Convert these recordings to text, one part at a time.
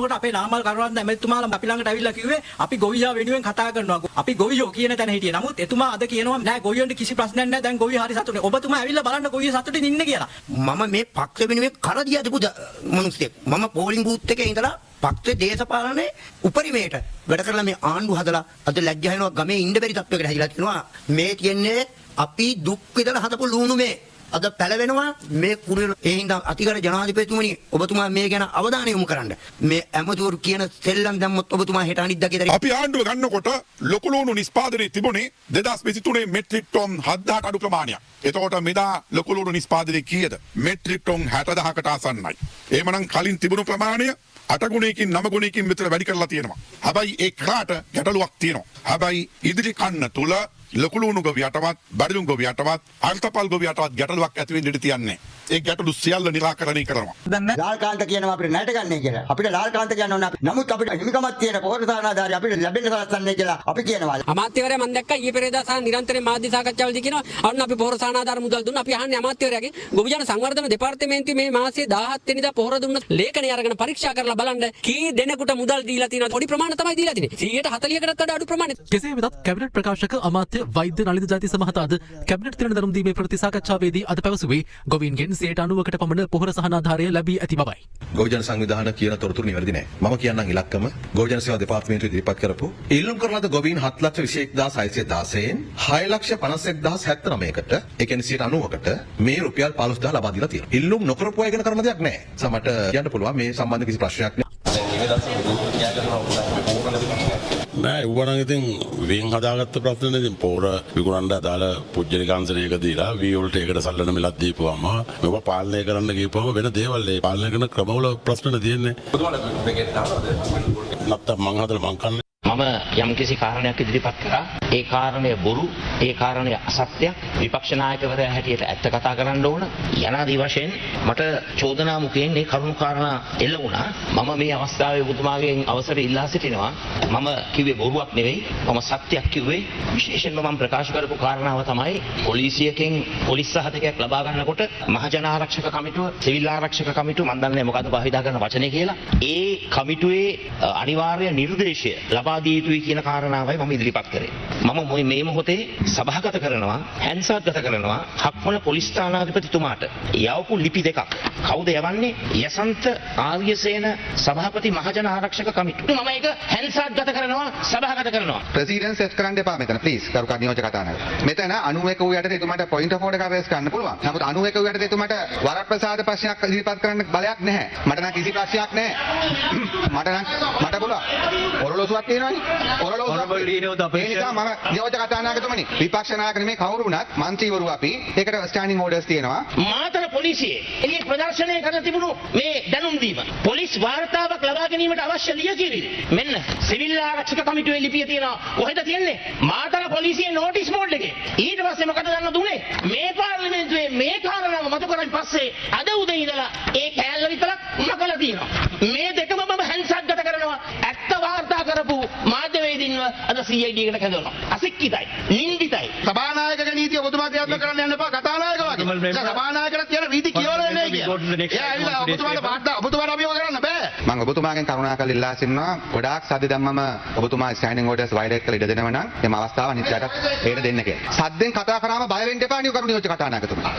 ඉන්නකොට අපේ නාමල් කරුණාරත්න ඇමතිතුමාලා අපි ළඟට ඇවිල්ලා කිව්වේ අපි ගොවියා වෙනුවෙන් කතා කරනවා. අපි ගොවියෝ කියන තැන හිටියේ. නමුත් එතුමා අද කියනවා නෑ ගොවියන්ට කිසි ප්‍රශ්නයක් නෑ. දැන් ගොවියෝ හරි සතුටුයි. ඔබතුමා ඇවිල්ලා බලන්න ගොවියෝ සතුටින් ඉන්නේ කියලා. මම මේ පක්ෂ වෙනුවෙන් කරදියා දීපු මිනිස්සෙක්. මම පෝලිං බූත් එකේ ඉඳලා පක්ෂේ දේශපාලනේ උපරිමයට වැඩ කරලා මේ ආණ්ඩුව හදලා අද ලැජ්ජා වෙනවා ගමේ ඉන්න බැරි තත්ත්වයකට හැදිලා තියෙනවා. මේ කියන්නේ අපි දුක් විඳලා හදපු ලුණු මේ අද පැලවෙනවා මේ කුරුල ඒ හින්දා අතිගර ජනාධිපතිතුමනි ඔබතුමා මේ ගැන අවධානය යොමු කරන්න. මේ ඇමතිවරු කියන සෙල්ලම් දැම්මොත් ඔබතුමා හෙට අනිද්දා ගෙදර අපි ආණ්ඩුව ගන්නකොට ලොකු ලුණු නිෂ්පාදනයේ තිබුණේ 2023 මෙට්‍රික් ටොන් 7000ට අඩු ප්‍රමාණයක්. එතකොට මෙදා ලොකු ලුණු නිෂ්පාදනයේ කීයද? මෙට්‍රික් ටොන් 60000කට ආසන්නයි. එහෙමනම් කලින් තිබුණු ප්‍රමාණය 8 ගුණයකින් 9 ගුණයකින් විතර වැඩි කරලා තියෙනවා. හැබැයි ඒ කාට ගැටලුවක් තියෙනවා. හැබැයි ඉදිරි කන්න තුල ලොකු ලුණු ගොවියටවත් බඩලුණු ගොවියටවත් අල්තපල් ගොවියටවත් ගැටලුවක් ඇති වෙන්න ඉඩ තියන්නේ. ඒ ගැටලු සියල්ල නිරාකරණය කරනවා. ලාල්කාන්ත කියනවා අපිට ණයට ගන්නයි කියලා. අපිට ලාල්කාන්ත කියන්න ඕන. නමුත් අපිට හිමිකමක් තියෙන පොහොරතානාධාරී අපිට ලැබෙන්න සලස්සන්නේ කියලා අපි කියනවා. අමාත්‍යවරයා මම දැක්කා ඊයේ පෙරේදා සහ නිරන්තරයෙන් මාධ්‍ය සාකච්ඡාවලදී කියනවා අන්න අපි පොහොරතානාධාර මුදල් දුන්නා. අපි අහන්නේ අමාත්‍යවරයාගෙන් ගොවිජන සංවර්ධන දෙපාර්තමේන්තුවේ මේ මාසයේ 17 වෙනිදා පොහොර දුන්න ලේඛනය අරගෙන පරීක්ෂා කරලා බලන්න කී දෙනෙකුට මුදල් දීලා තියෙනවද? පොඩි ප්‍රමාණ තමයි දීලා තියෙන්නේ. 140කටත් වඩා අඩු ප්‍රමාණයක්. කෙසේ වෙතත් කැබිනට් ප්‍රකාශක අමාත්‍ය වෛද්‍ය නලින්ද ජයතිස්ස මහතාද කැබිනට් තිරණ දරුම් දීමේ ප්‍රති සාකච්ඡාවේදී අද පැවසුවේ ගොවීන්ගෙන් 90%කට පමණ පොහොර සහනාධාරය ලැබී ඇති බවයි. ගොවිජන සංවිධාන කියන තොරතුරු නිවැරදි නැහැ. මම කියන්නම් ඉලක්කම ගොවිජන සේවා දෙපාර්තමේන්තුවේ ඉදිරිපත් කරපු ඉල්ලුම් කරන ලද ගොවීන් 7,21,616න් 6,50,079කට ඒ කියන්නේ 90%කට මේ රුපියල් 15,000 ලබා දීලා තියෙනවා. ඉල්ලුම් නොකරපු අය ගැන කරන දෙයක් නැහැ. සමහරට කියන්න පුළුවන් මේ සම්බන්ධ කිසි ප්‍රශ්නයක් නැහැ. නෑ උවරන් ඉතින් වෙන් හදාගත්ත ප්‍රශ්නේ ඉතින් පොර විකුණන්න අදාළ පුජ්‍යනිකාංශනයක දීලා වී වලට ඒකට සල්ලන මිලක් දීපුවාම මේක පාලනය කරන්න ගිහපුවම වෙන දේවල් ඒ පාලනය කරන ක්‍රමවල ප්‍රශ්න තියෙන්නේ. නැත්තම් මං හදලා මං කන්නේ මම යම්කිසි කාරණයක් ඉදිරිපත් කරා. ඒ කාරණය බොරු, ඒ කාරණය අසත්‍යයක්. විපක්ෂ නායකවරයා හැටියට ඇත්ත කතා කරන්න ඕන. යනාදී වශයෙන් මට චෝදනා මුඛයෙන් මේ කරුණු කාරණා එල්ල වුණා. මම මේ අවස්ථාවේ ඔබතුමාගෙන් අවසර ඉල්ලා සිටිනවා. මම කිව්වේ බොරුවක් නෙවෙයි. මම සත්‍යයක් කිව්වේ. විශේෂයෙන්ම මම ප්‍රකාශ කරපු කාරණාව තමයි පොලිසියකින් පොලිස් සහතිකයක් ලබා ගන්නකොට මහජන ආරක්ෂක කමිටුව, සිවිල් ආරක්ෂක කමිටුව මම දන්නේ මොකද්ද භාවිතා කරන වචනේ කියලා. ඒ කමිටුවේ අනිවාර්ය නිර්දේශය ලබා දී යුතුයි කියන කාරණාවයි මම ඉදිරිපත් කරේ. මම මේ මොහොතේ සභාගත කරනවා, හැන්සත්ගත කරනවා හක්මන පොලිස් ස්ථානාධිපතිතුමාට යවපු ලිපි දෙකක්. කවුද යවන්නේ? යසන්ත ආර්යසේන සභාපති මහජන ආරක්ෂක කමිටුව. මම ඒක හැන්සත්ගත කරනවා, සභාගත කරනවා. ප්‍රෙසිඩන්ට් සෙට් කරන්න එපා මෙතන ප්ලීස්. කරුකා නියෝජක කතානායක. මෙතන 91 උ යටතේ එතුමාට පොයින්ට් ඔෆ් ඕඩර් එකක් රේස් කරන්න පුළුවන්. නමුත් 91 උ යටතේ එතුමාට වරප්‍රසාද ප්‍රශ්නයක් ඉදිරිපත් කරන්න බලයක් නැහැ. මට නම් කිසි ප්‍රශ්නයක් නැහැ. මට පුළුවන්. ඔරලෝසුවක් තියෙනවා. ඒ නිසා මම නියෝජක කතානායකතුමනි විපක්ෂ නායක නෙමෙයි කවුරු වුණත් മന്ത്രിවරු අපි ඒකට ස්ටෑන්ඩින් ඕඩර්ස් තියෙනවා. මාතර පොලිසියේ එළිය ප්‍රදර්ශනය කරලා තිබුණු මේ දැනුම් දීම පොලිස් වාර්තාවක් ලබා ගැනීමට අවශ්‍ය ලියකියවිලි මෙන්න සිවිල් ආරක්ෂක කමිටුවේ ලිපිය තියෙනවා. කොහෙද තියෙන්නේ? මාතර පොලිසියේ නෝටිස් බෝඩ් එකේ. ඊට පස්සේ මොකද දන්න දුන්නේ? මේ පාර්ලිමේන්තුවේ මේ කාරණාව මතු කරන් පස්සේ අද උදේ ඉඳලා ඒ කෑල්ල විතරක් මකලා තියෙනවා. මේ දෙකම මම හැන්සත්ගත කරනවා. ඇත්ත වාර්තා කරපු මාධ්‍යවේදීන්ව අද CID එකට කැඳවනවා. අසික්කිතයි, නින්දිතයි. සභානායකගේ නීතිය ඔබතුමා ක්‍රියාත්මක කරන්න යන්න එපා. කතානායක වගේ. සභානායකට කියන නීති කියවලා නැහැ කියන්නේ. ඒ ඇවිල්ලා ඔබතුමාට අභියෝග කරන්න බෑ. මම ඔබතුමාගෙන් කරුණාකරලා ඉල්ලා සිටිනවා. ගොඩාක් සද්ද දැම්මම ඔබතුමා ස්ටෑන්ඩින් ඕඩර්ස් වයලේට් කරලා ඉඩ දෙනවා නම් එම අවස්ථාව අනිත්‍යයට ඒකට දෙන්න කියලා. සද්දෙන් කතා කරාම බය වෙන්න එපා නියෝජක කතානායකතුමා.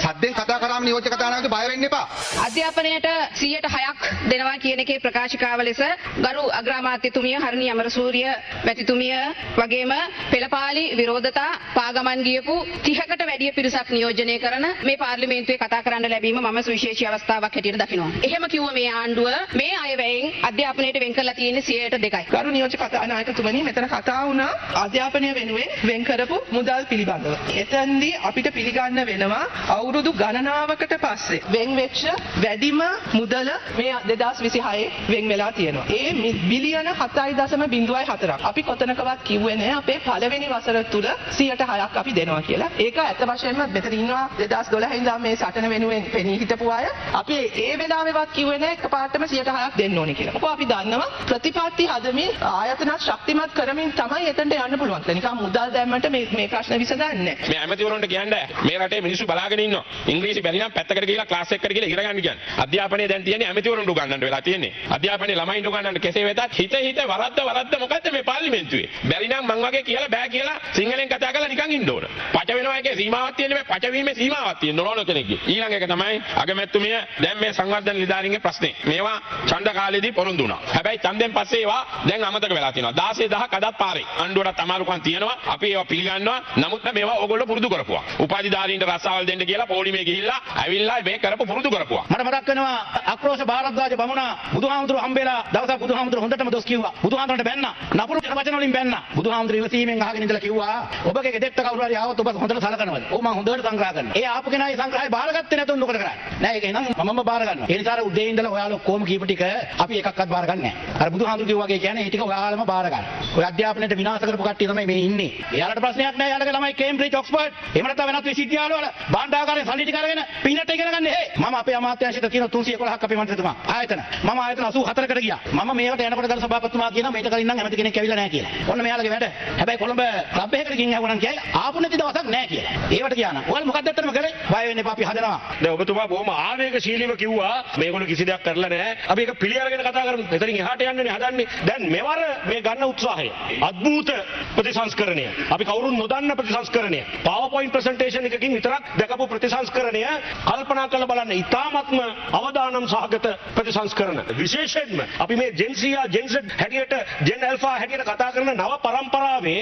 සද්දෙන් කතා කරාම නියෝජක කතානායකතු බය වෙන්න එපා. අධ්‍යාපනයට 106ක් දෙනවා කියන එකේ ප්‍රකාශිකාව ලෙස ගරු අග්‍රාමාත්‍යතුමිය හරණි අමරසූරිය මැතිතුමිය වගේම පෙළපාලි විරෝධතා පාගමන් ගියපු 30කට වැඩි පිරිසක් නියෝජනය කරන මේ පාර්ලිමේන්තුවේ කතා කරන්න ලැබීම මම සුවිශේෂී අවස්ථාවක් හැටියට දකිනවා. එහෙම කිව්ව මේ ආණ්ඩුව මේ අයවැයෙන් අධ්‍යාපනයට වෙන් කරලා තියෙන්නේ 102යි. ගරු නියෝජක කතානායකතුමනි මෙතන කතා වුණා අධ්‍යාපනය වෙනුවෙන් වෙන් කරපු මුදල් පිළිබඳව. එතෙන්දී අපිට පිළිගන්න වෙනවා අවුරුදු ගණනාවකට පස්සේ වෙන් වෙච්ච වැඩිම මුදල මේ 2026 වෙන් වෙලා තියෙනවා. ඒ බිලියන 7.04ක්. අපි කොතනකවත් කිව්වේ නැහැ අපේ පළවෙනි වසර තුල 106ක් අපි දෙනවා කියලා. ඒක ඇත්ත වශයෙන්ම මෙතන ඉන්නවා 2012 ඉඳන් මේ සටන වෙනුවෙන් පෙනී හිටපු අය. අපි ඒ වෙලාවෙවත් කිව්වේ නැහැ එකපාරට පාටම 106ක් දෙන්න ඕනේ කියලා. මොකද අපි දන්නවා ප්‍රතිපත්ති හදමින් ආයතන ශක්තිමත් කරමින් තමයි එතනට යන්න පුළුවන්. නිකන් මුදල් දැම්මට මේ ප්‍රශ්න විසඳන්නේ නැහැ. මේ ඇමතිවරුන්ට කියන්නේ මේ රටේ මිනිස්සු බලාගෙන ඉන්නවා. ඉංග්‍රීසි බැරි නම් පැත්තකට ගිහලා ක්ලාස් එකකට ගිහලා ඉගෙන ගන්න කියන්නේ. අධ්‍යාපනය දැන් තියෙන්නේ ඇමතිවරුන්ට උගන්වන්න වෙලා තියෙන්නේ. අධ්‍යාපනයේ ළමයින්ට උගන්වන්න කෙසේ වෙතත් හිත වරද්ද මොකද්ද මේ පාර්ලිමේන්තුවේ. බැරි නම් මං වගේ කියලා බෑ කියලා සිංහලෙන් කතා කරලා නිකන් ඉන්න ඕන. පච වෙනවා එකේ සීමාවක් තියෙන්නේ මේ පච වීමේ සීමාවක් තියෙන ඕන කෙනෙක්ගේ. ඊළඟ එක තමයි අගමැතිතුමිය දැන් මේ සංවර්ධන නිලධාරීන්ගේ ප්‍රශ්නේ. මේවා ඡන්ද කාලේදී පොරොන්දු වුණා. හැබැයි ඡන්දෙන් පස්සේ ඒවා දැන් අමතක වෙලා තියෙනවා. 16000ක් අදත් පාරේ. අණ්ඩුවටත් අමාරුකම් තියෙනවා. අපි ඒවා පිළිගන්නවා. නමුත් මේවා ඕගොල්ලෝ පුරුදු කරපුවා. උපාධිධාරීන්ට රස්සාවල් දෙන්න කියලා පොලිමේ ගිහිල්ලා ඇවිල්ලා මේ කරපු පුරුදු කරපුවා. මට මතක් වෙනවා අක්‍රෝෂ භාරද්වාජ බමුණා බුදුහාමුදුරු හම්බෙලා දවසක් බුදුහාමුදුරු හොඳටම දොස් කිව්වා. බුදුහාමුදුරන්ට බැන්නා. නපුරු වචන වලින් බැන්නා. බුදුහාමුදුරු ඉවසීමෙන් අහගෙන ඉඳලා කිව්වා ඔබගේ ගෙදරට කවුරු හරි ආවොත් ඔබ හොඳට සලකනවද? ඔව් මම හොඳට සංග්‍රහ කරනවා. ඒ ආපු කෙනා ඒ සංග්‍රහය බාරගත්තේ නැතුව මොකද කරන්නේ? නෑ ඒක එහෙනම් මමම බාර ගන්නවා. ඒ නිසා උදේ ඉඳලා ඔයාලා කොහොම කීප ටික අපි එකක්වත් බාර ගන්නෑ. අර බුදුහාමුදුරු කිව්වා වගේ කියන්නේ ඒ ටික ඔයාලම බාර ගන්න. ඔය අධ්‍යාපනයට විනාශ කරපු කට්ටිය තමයි මේ ඉන්නේ. එයාලට ප්‍රශ්නයක් නෑ. යාළුවගේ ළමයි කේම්බ්‍රිජ් ඔක්ස්ෆර්ඩ් එහෙම නැත්නම් වෙනත් විශ්වවිද්‍යාල වල භාණ්ඩාගාරයෙන් සල්ලි ටික අරගෙන පින්නට ඉගෙන ගන්න. හේ මම අපේ අමාත්‍යාංශයට තියෙන 311ක් අපේ මන්ත්‍රීතුමා ආයතන. මම ආයතන 84කට ගියා. මම මේකට යනකොට ගල් සභාපතිතුමා කියනවා මේක කලින් නම් ඇමති කෙනෙක් ඇවිල්ලා නෑ කියලා. ඔන්න මෙයාලගේ වැඩ. හැබැයි කොළඹ ක්ලබ් එකකට ගිහින් ආවනම් කියයි ආපු නැති දවසක් නෑ කියලා. ඒවට කියනවා. ඔයාලා මොකක්ද ඇත්තටම කරේ? බය වෙන්න එපා අපි හදනවා. දැන් ඔබතුමා බොහොම ආවේගශීලීව කිව්වා මේගොල්ලෝ කිසි දෙයක් කරලා නැහැ. අපි ඒක පිළි අරගෙන කතා කරමු. එතනින් එහාට යන්නනේ හදන්නේ. දැන් මෙවර මේ ගන්න උත්සාහය අద్භූත ප්‍රතිසංස්කරණය. අපි කවුරුන් නොදන්න ප්‍රතිසංස්කරණය. PowerPoint presentation එකකින් විතරක් දැකපු ප්‍රතිසංස්කරණය කල්පනා කරලා බලන්න. ඉතාමත්ම අවදානම් සහගත ප්‍රතිසංස්කරණ. විශේෂයෙන්ම අපි මේ Gen Z Gen Z හැටියට Gen Alpha හැටියට කතා කරන නව පරම්පරාවේ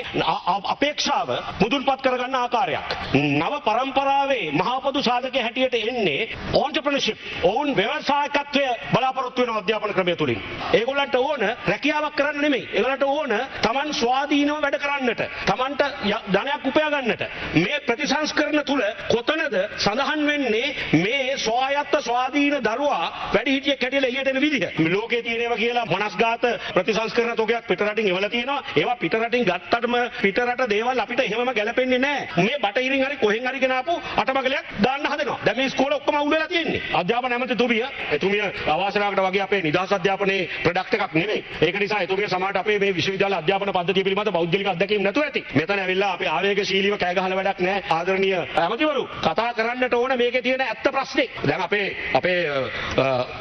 අපේක්ෂාව මුදුන්පත් කරගන්න ආකාරයක්. නව පරම්පරාවේ මහපොදු සාධකයේ හැටියට එන්නේ entrepreneurship. ඔවුන් ව්‍යවසායකත්වය බලාපොරොත්තු වෙන අධ්‍යාපන ක්‍රමය තුලින්. ඒගොල්ලන්ට ඕන රැකියාවක් කරන්න නෙමෙයි. ඒගොල්ලන්ට ඕන Taman ස්වාධීනව වැඩ කරන්නට, Tamanට ධනයක් උපයා ගන්නට. මේ ප්‍රතිසංස්කරණ තුල කොතනද සඳහන් වෙන්නේ මේ ස්වායත්ත ස්වාධීන දරුවා වැඩිහිටියෙක් හැටියට එළියට එන විදිහ. මේ ලෝකයේ තියෙනවා කියලා මනස්ගත ප්‍රතිසංස්කරණ තෝගයක් පිටරටින් එවලා තියෙනවා. ඒවා පිටරටින් ගත්තටම පිටරට දේවල් අපිට එහෙමම ගැලපෙන්නේ නැහැ. මේ බටහිරින් හරි කොහෙන් හරි ගෙන ආපු අටමගලයක් දාන්න හදනවා. දැන් මේ ඉස්කෝලේ ඔක්කොම අවුල් වෙලා තියෙන්නේ. අධ්‍යාපන ඇමතිතුමිය එතුමිය අවාසනාවකට වගේ අපේ නිදහස් අධ්‍යාපනයේ ප්‍රොඩක්ට් එකක් නෙමෙයි. ඒක නිසා එතුමිය සමහරට අපේ මේ විශ්වවිද්‍යාල අධ්‍යාපන පද්ධතිය පිළිබඳ බෞද්ධලික අත්දැකීම් නැතුව ඇති. මෙතන ඇවිල්ලා අපේ ආවේගශීලීව කෑ ගහලා වැඩක් නැහැ. ආදරණීය ඇමතිවරු කතා කරන්නට ඕන මේකේ තියෙන ඇත්ත ප්‍රශ්නේ. දැන් අපේ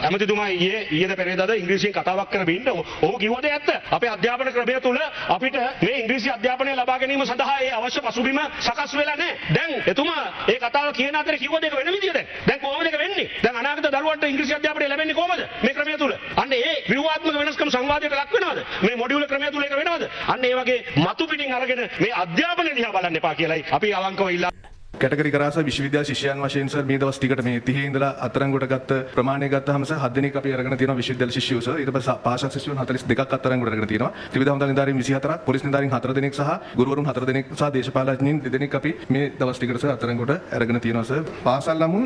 ඇමතිතුමා ඊයේ පෙරේදාද ඉංග්‍රීසියෙන් කතාවක් කරමින් ඉන්න. ඔහු කිව්වද ඇත්ත. අපේ අධ්‍යාපන ක්‍රමය තුල අපිට මේ ඉංග්‍රීසි අධ්‍යාපනය ලබා ගැනීම සඳහා ඒ අවශ්‍ය පසුබිම සකස් වෙලා නැහැ. දැන් එතුමා ඒ කතාව කියන අතරේ කිව්වද ඒක වෙන විදිය දැන් කොහොමද ඒක වෙන්නේ? දැන් අනාගත දරුවන්ට ඉංග්‍රීසි අධ්‍යාපනය ලැබෙන්නේ කොහොමද? මේ ක්‍රමය තුල. අන්න ඒ ව්‍යුහාත්මක වෙනස්කම් සංවාදයට ලක් වෙනවද? මේ මොඩියුල ක්‍රමය තුල ඒක වෙනවද? අන්න ඒ වගේ මතු පිටින් අරගෙන මේ අධ්‍යාපනය දිහා බලන්න එපා කියලායි අපි අවංකව ඉල්ලා කැටගරි කරාස විශ්වවිද්‍යාල ශිෂ්‍යයන් වශයෙන් සර් මේ දවස් ටිකට මේ 30 ඉඳලා අත්අඩංගුවට ගත්ත ප්‍රමාණය ගත්තාම සර් 7 දිනක් අපි අරගෙන තියෙනවා විශ්වවිද්‍යාල ශිෂ්‍යයෝ සර් ඊට පස්සේ පාසල් ශිෂ්‍යයන් 42ක් අත්අඩංගුවට අරගෙන තියෙනවා ත්‍රිවිධ හමුදා නිලධාරීන් 24ක් පොලිස් නිලධාරීන් 4 දෙනෙක් සහ ගුරුවරුන් 4 දෙනෙක් සහ දේශපාලඥයින් 2 දෙනෙක් අපි මේ දවස් ටිකට සර් අත්අඩංගුවට අරගෙන තියෙනවා සර් පාසල් ළමුන්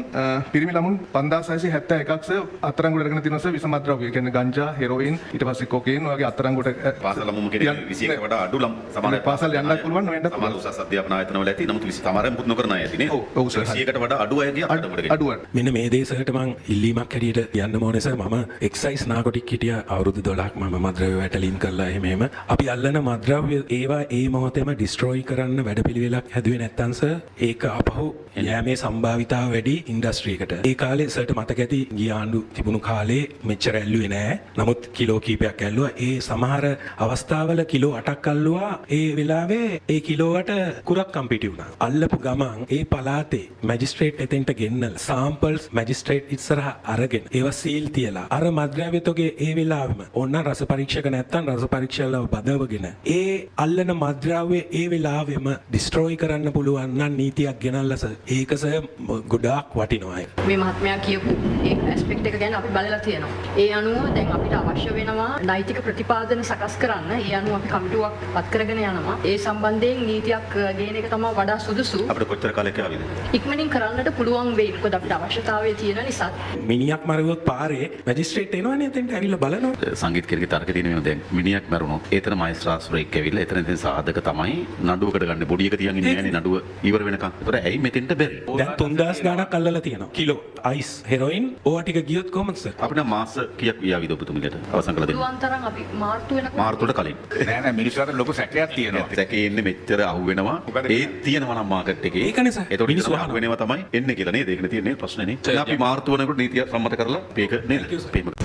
පිරිමි ළමුන් 5671ක් සර් අත්අඩංගුවට අරගෙන තියෙනවා සර් විසම ද්‍රව්‍ය කියන්නේ ගංජා හෙරෝයින් ඊට පස්සේ කොකේන් වගේ අත්අඩංගුවට පාසල් ළමුන් කියන්නේ 21කට වඩා අඩු ළම සමහර පාසල් යන්නත් පුළුවන් නොවෙන්නත් සමහර උසස් අධ්‍යාපන ආයතන වල ඇති නමුත් සමහර මුත් නොකරන අය ඇතිනේ ඔව් සර් 100කට වඩා අඩු අයගේ අඩුවට මෙන්න මේ දේශයට මං ඉල්ලීමක් හැටියට යන්න ඕනේ සර් මම එක්සයිස් නාකොටික් හිටියා අවුරුදු 12ක් මම මද්‍රව්‍ය වැටලීම් කරලා එහෙම අපි අල්ලන මද්‍රව්‍ය ඒවා ඒ මොහොතේම ඩිස්ට්‍රොයි කරන්න වැඩපිළිවෙලක් හැදුවේ නැත්තම් සර් ඒක අපහු යෑමේ සම්භාවිතාව වැඩි ඉන්ඩස්ට්‍රි එකට ඒ කාලේ සර්ට මතක ඇති ගිය ආණ්ඩු තිබුණු කාලේ මෙච්චර ඇල්ලුවේ නෑ නමුත් කිලෝ කීපයක් ඇල්ලුවා ඒ සමහර අවස්ථාවල කිලෝ 8ක් අල්ලුවා ඒ වෙලාවේ ඒ කිලෝවට කුරක් කම්පිටි වුණා අල්ලපු ගමන් ඒ පළාතේ මැජිස්ට්‍රේට් එතෙන්ට ගෙන්නලා සාම්පල්ස් මැජිස්ට්‍රේට් ඉස්සරහ අරගෙන ඒවා සීල් තියලා අර මද්‍රව්‍යතෝගේ ඒ වෙලාවෙම ඕන රස පරීක්ෂක නැත්තම් රස පරීක්ෂකව බදවගෙන ඒ අල්ලන මද්‍රව්‍ය ඒ වෙලාවෙම ඩිස්ට්‍රොයි කරන්න පුළුවන් නම් නීතියක් ගෙනල්ලා සර් ඒක සර් ගොඩාක් වටිනවා මේ මහත්මයා කියපු ඒ ඇස්පෙක්ට් එක ගැන අපි බලලා තියෙනවා ඒ අනුව දැන් අපිට අවශ්‍ය වෙනවා නෛතික ප්‍රතිපාදන සකස් කරන්න ඒ අනුව අපි කමිටුවක් පත් කරගෙන යනවා ඒ සම්බන්ධයෙන් නීතියක් ගේන එක තමයි වඩා සුදුසු අපිට කොච්චර කාලයක ආවිද? ඉක්මනින් කරන්නට පුළුවන් වෙයි. මොකද අපිට අවශ්‍යතාවය තියෙන නිසා. මිනිියක් මරුවොත් පාරේ මැජිස්ට්‍රේට් එනවනේ එතෙන්ට ඇවිල්ලා බලනවා. සංගීත කෙරෙහි තර්ක තියෙනවා දැන් මිනිහක් මැරුණොත් ඒතර මයිස්ත්‍රාස්වර එක්ක ඇවිල්ලා එතන ඉතින් සාධක තමයි නඩුවකට ගන්න බොඩියක තියන් ඉන්නේ නෑනේ නඩුව ඉවර වෙනකන්. ඒතර ඇයි මෙතෙන්ට බැරි? දැන් 3000 ගාණක් අල්ලලා තියෙනවා. කිලෝ අයිස් හෙරොයින් ඕවා ටික ගියොත් කොහොමද සර්? අපිට මාස කීයක් වියාවිද ඔබතුමිලට අවසන් කළ දෙන්න? පුළුවන් තරම් අපි මාර්තු වෙනකොට මාර්තුවට කලින්. නෑ නෑ මිනිස්සුන්ට ලොකු සැකයක් තියෙනවා. සැකේ එන්නේ මෙච්චර අහු වෙනවා. ඒත් තියෙනවා නම් මාකට් එකේ. ඒකනේ සර්. ඒතකොට මිනිස්සු අහු වෙනවා තමයි එන්නේ කියලා නේද? ඒකනේ තියෙන්නේ ප්‍රශ්නේ නේ. දැන් අපි මාර්තු වෙනකොට නීතිය සම්මත කරලා මේක නේද?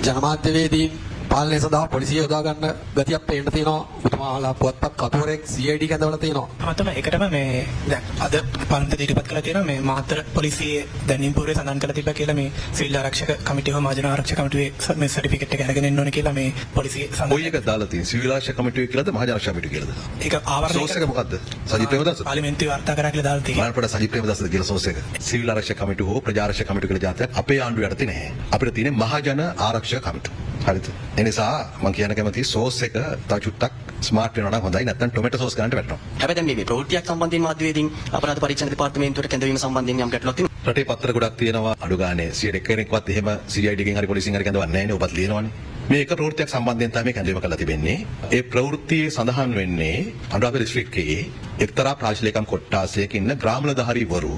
ජනමාධ්‍යවේදීන් පාලනය සඳහා පොලිසිය යොදා ගන්න ගතියක් පේන්න තියෙනවා. උතුමාලා පුවත්පත් කතුවරෙක් CID කැඳවලා තියෙනවා. තමයි ඒකටම මේ දැන් අද පන්ති ඉදිරිපත් කළා තියෙනවා මේ මාතර පොලිසියේ දැනීම් පූර්වයේ සඳහන් කරලා තිබ්බා කියලා මේ සිවිල් ආරක්ෂක කමිටුව හෝ මහජන ආරක්ෂක කමිටුවේ මේ සර්ටිෆිකේට් එක අරගෙන එන්න ඕනේ කියලා මේ පොලිසිය සඳහන්. ඔය එක දාලා තියෙන සිවිල් ආරක්ෂක කමිටුවේ කියලාද මහජන ආරක්ෂක කමිටුවේ කියලාද? ඒක ආවරණය සෝස් එක මොකද්ද? සජිත් ප්‍රේමදාස. පාර්ලිමේන්තුවේ වාර්තා කරා කියලා දාලා තියෙනවා. මානපඩ සජිත් ප්‍රේමදාසද කියලා සෝස් එක. සිවිල් ආරක්ෂක කමිටුව හෝ ප්‍රජා ආරක්ෂක කමිටුව කියලා જાතියක් අපේ ආණ්ඩුව යටතේ නැහැ. අපිට තියෙන්නේ මහජන ආරක්ෂක කමිටුව. හරිද? ඒ නිසා මම කියන්න කැමති සෝස් එක තව චුට්ටක් ස්මාර්ට් වෙනවා නම් හොඳයි. නැත්නම් ටොමැටෝ සෝස් ගන්නට වැටෙනවා. හැබැයි දැන් මේ ප්‍රවෘත්තියක් සම්බන්ධයෙන් මාධ්‍යවේදීන් අපරාධ පරීක්ෂණ දෙපාර්තමේන්තුවට කැඳවීම සම්බන්ධයෙන් යම් ගැටලුවක් තියෙනවා. රටේ පත්‍ර ගොඩක් තියෙනවා අඩු ගානේ 100 කෙනෙක්වත් එහෙම CID එකෙන් හරි පොලිසියෙන් හරි කැඳවන්නේ නැහැ නේ. ඔබත් ලියනවනේ. මේ එක ප්‍රවෘත්තියක් සම්බන්ධයෙන් තමයි කැඳවීම කරලා තිබෙන්නේ. ඒ ප්‍රවෘත්තියේ සඳහන් වෙන්නේ අනුරාධපුර දිස්ත්‍රික්කයේ එක්තරා ප්‍රාදේශීය ලේකම් කොට්ටාසයක ඉන්න ග්‍රාමලධාරීවරු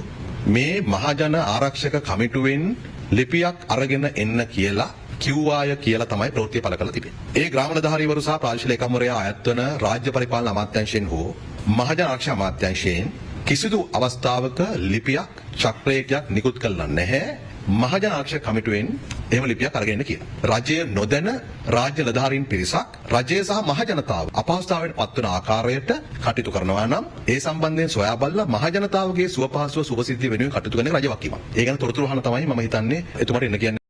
මේ මහජන ආරක්ෂක කමිටුවෙන් ලිපියක් අරගෙන එන්න කියලා කිව්වාය කියලා තමයි ප්‍රවෘත්තිය පළ කරලා තිබෙන්නේ. ඒ ග්‍රාමලධාරීවරු සහ ප්‍රාදේශීය ලේකම්වරයා අයත් වන රාජ්‍ය පරිපාලන අමාත්‍යාංශයෙන් හෝ මහජන ආරක්ෂක අමාත්‍යාංශයෙන් කිසිදු අවස්ථාවක ලිපියක් චක්‍රයකයක් නිකුත් කළා නැහැ. මහජන ආරක්ෂක කමිටුවෙන් එහෙම ලිපියක් අරගෙන එන්න කියලා. රජය නොදැන රාජ්‍ය නිලධාරීන් පිරිසක් රජය සහ මහජනතාව අපහසුතාවයට පත්වන ආකාරයට කටයුතු කරනවා නම් ඒ සම්බන්ධයෙන් සොයා බලලා මහජනතාවගේ සුවපහසුව සුවසිද්ධිය වෙනුවෙන් කටයුතු කරන රජ වකීමක්. ඒ ගැන තොරතුරු අහන තමයි මම හිතන්නේ එතුමාට එන්න කියන්නේ.